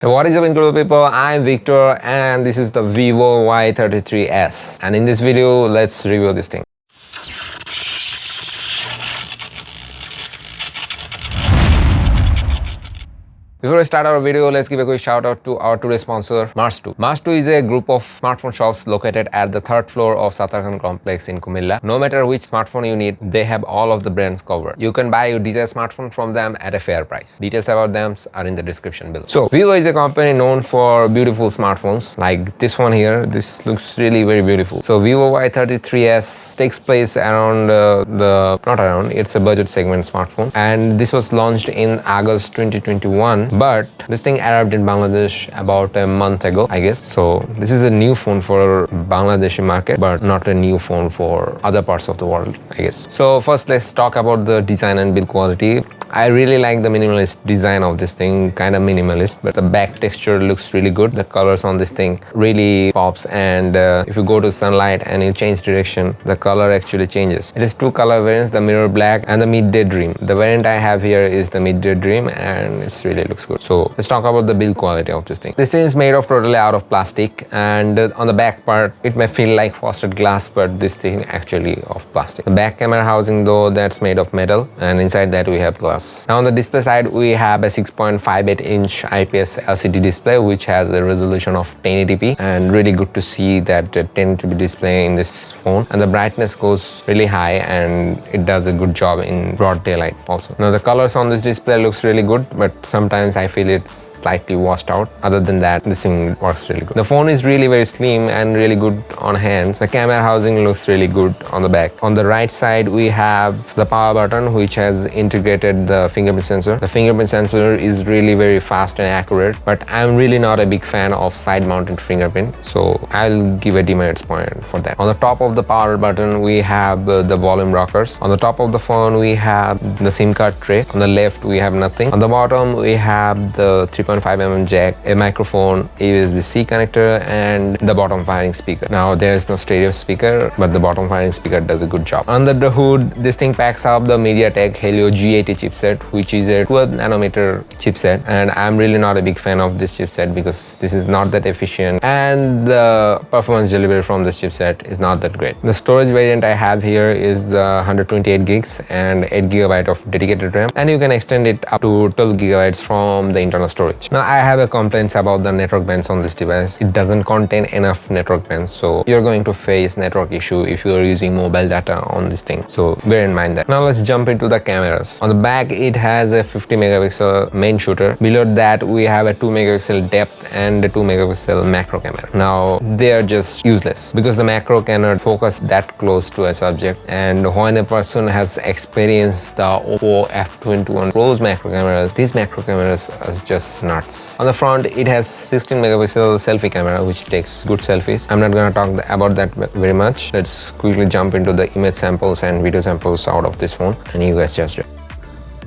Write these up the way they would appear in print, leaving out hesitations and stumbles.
Hey, what is up, incredible people? I'm Victor and this is the Vivo Y33s, and in this video let's review this thing. Before I start our video, let's give a quick shout out to our today's sponsor, Mars2. Mars2 is a group of smartphone shops located at the 3rd floor of Satarkhan complex in Kumilla. No matter which smartphone you need, they have all of the brands covered. You can buy your desired smartphone from them at a fair price. Details about them are in the description below. So, Vivo is a company known for beautiful smartphones like this one here. This looks really very beautiful. So, Vivo Y33s takes place around it's a budget segment smartphone, and this was launched in August 2021. But this thing arrived in Bangladesh about a month ago, I guess. So this is a new phone for Bangladeshi market, but not a new phone for other parts of the world, I guess. So first, let's talk about the design and build quality. I really like the minimalist design of this thing, kind of minimalist, but the back texture looks really good. The colors on this thing really pops, and if you go to sunlight and you change direction, the color actually changes. It is two color variants, the mirror black and the midday dream. The variant I have here is the midday dream, and it really looks good. So let's talk about the build quality of this thing. This thing is made of totally out of plastic, and on the back part it may feel like frosted glass, but this thing actually of plastic. The back camera housing though, that's made of metal, and inside that we have glass. Now on the display side, we have a 6.58-inch IPS LCD display which has a resolution of 1080p, and really good to see that 1080p display in this phone, and the brightness goes really high and it does a good job in broad daylight also. Now the colors on this display looks really good, but sometimes I feel it's slightly washed out. Other than that, this thing works really good. The phone is really very slim and really good on hands. The camera housing looks really good on the back. On the right side, we have the power button which has integrated the fingerprint sensor. The fingerprint sensor is really very fast and accurate, but I'm really not a big fan of side-mounted fingerprint, so I'll give a demerits point for that. On the top of the power button, we have the volume rockers. On the top of the phone, we have the SIM card tray. On the left, we have nothing. On the bottom, we have the 3.5mm jack, a microphone, a USB-C connector, and the bottom firing speaker. Now there is no stereo speaker, but the bottom firing speaker does a good job. Under the hood, this thing packs up the MediaTek Helio G80 chipset, which is a 12nm chipset, and I'm really not a big fan of this chipset because this is not that efficient and the performance delivery from this chipset is not that great. The storage variant I have here is the 128 gigs and 8GB of dedicated RAM, and you can extend it up to 12GB from the internal storage. Now I have a complaints about the network bands on this device. It doesn't contain enough network bands, so you're going to face network issue if you're using mobile data on this thing, so bear in mind that. Now let's jump into the cameras. On the back, it has a 50 megapixel main shooter. Below that, we have a 2 megapixel depth and a 2 megapixel macro camera. Now they are just useless because the macro cannot focus that close to a subject, and when a person has experienced the Oppo F21 Pro's macro cameras, these macro cameras are just nuts. On the front, it has 16 megapixel selfie camera which takes good selfies. I'm not gonna talk about that very much. Let's quickly jump into the image samples and video samples out of this phone, and you guys just judge.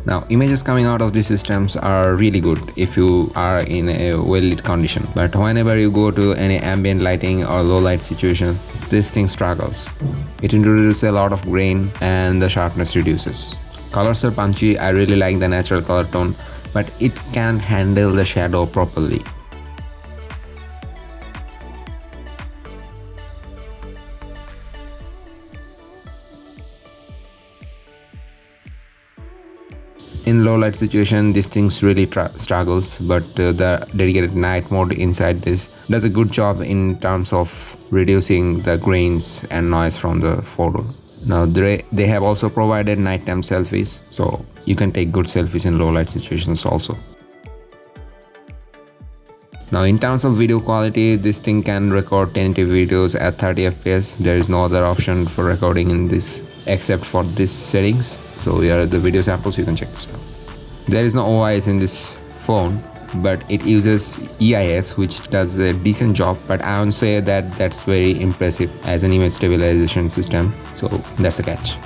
Now, images coming out of these systems are really good if you are in a well-lit condition, but whenever you go to any ambient lighting or low light situation, this thing struggles. It introduces a lot of grain and the sharpness reduces. Colors are punchy. I really like the natural color tone, but it can't handle the shadow properly. In low light situation, this thing really struggles, but the dedicated night mode inside this does a good job in terms of reducing the grains and noise from the photo. Now they have also provided nighttime selfies, so you can take good selfies in low light situations also. Now in terms of video quality, this thing can record 1080p videos at 30 fps. There is no other option for recording in this except for these settings. So here are the video samples, you can check this out. There is no OIS in this phone, but it uses EIS, which does a decent job, but I won't say that that's very impressive as an image stabilization system, so that's a catch.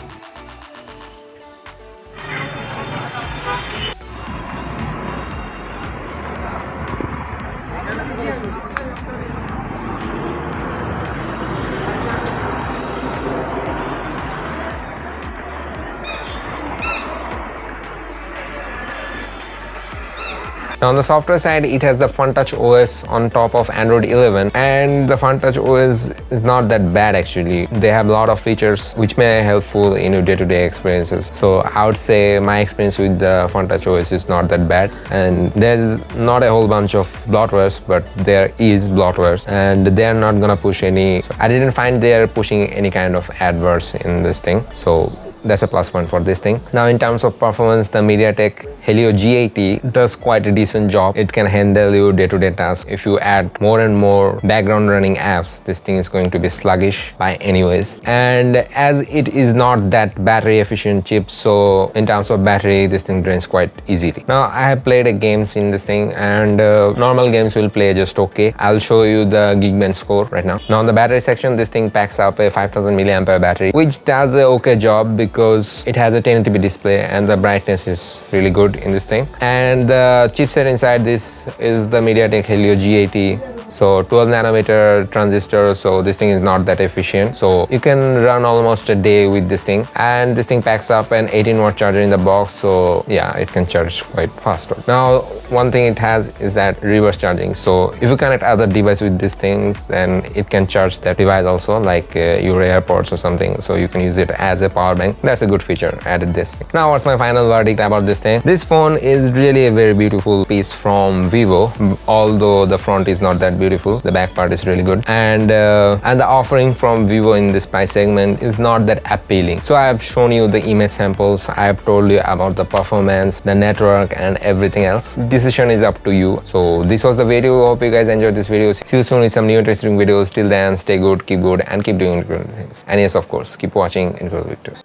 Now on the software side, it has the Fun Touch OS on top of Android 11, and the Fun Touch OS is not that bad actually. They have a lot of features which may be helpful in your day-to-day experiences. So I would say my experience with the Fun Touch OS is not that bad, and there's not a whole bunch of bloatwares, but there is bloatwares, and they are not gonna push any. So I didn't find they're pushing any kind of adverse in this thing, so that's a plus point for this thing. Now in terms of performance, the MediaTek Helio G80 does quite a decent job. It can handle your day-to-day tasks. If you add more and more background running apps, this thing is going to be sluggish by anyways. And as it is not that battery efficient chip, so in terms of battery, this thing drains quite easily. Now I have played games in this thing, and normal games will play just okay. I'll show you the Geekbench score right now. Now on the battery section, this thing packs up a 5000 milliampere battery, which does a okay job because it has a 1080p display and the brightness is really good in this thing. And the chipset inside this is the MediaTek Helio G80. So 12 nanometer transistor, so this thing is not that efficient. So you can run almost a day with this thing, and this thing packs up an 18-watt charger in the box. So yeah, it can charge quite fast. Now one thing it has is that reverse charging. So if you connect other device with these things, then it can charge that device also, like your AirPods or something. So you can use it as a power bank. That's a good feature added this thing. Now what's my final verdict about this thing? This phone is really a very beautiful piece from Vivo, although the front is not that beautiful. The back part is really good, and the offering from Vivo in this price segment is not that appealing. So I have shown you the image samples. I have told you about the performance, the network, and everything else. Decision is up to you. So this was the video. Hope you guys enjoyed this video. See you soon with some new interesting videos. Till then, stay good, keep good, and keep doing good things. And yes, of course, keep watching and grow Victor.